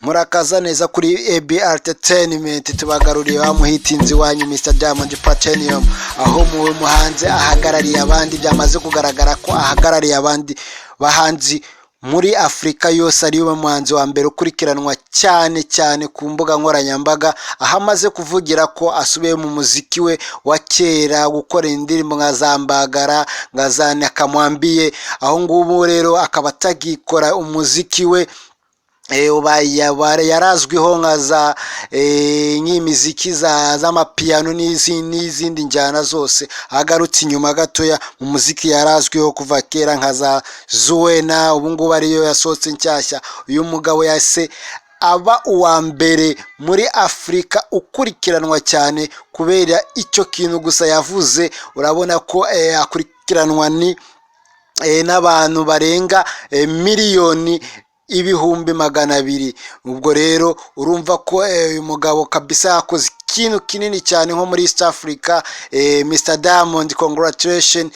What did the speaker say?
Murakaza neza kuri AB Entertainment, tubagaruriye wa muhitinzi wanyu Mr Diamond Platinum, aho mu muhanze ahagarariye abandi byamaze kugaragara ko ahagarariye abandi bahanzi muri Afrika yose, ari we muhanzi wa mbere ukurikiranwa cyane ku mbuga nkoranyambaga, aho amaze kuvugira ko asubiye mu muziki we wa kera gukora indirimbo nka Zambagara, nka za Nakamwambie. Aho ngubu rero akaba atagikora umuziki we yarazwiho nka za nk'imiziki z'amapiano n'izindi njyana zose. Agarutse inyuma gatoya mu muziki yarazwiho kuva kera nka za Zuena, ubu ngubu ariyo yasohotse nshyashya. Uyu mugabo yase aba uwa mbere muri Afrika ukurikiranwa cyane kubera icyo kintu gusa yavuze. Urabona ko akurikiranwa n'abantu barenga miliyoni ibihumbi 200. Ubwo rero urumva ko uyu mugabo kabisa yakoze ikintu kinini cyane nko muri East Africa. Mr Diamond, congratulations.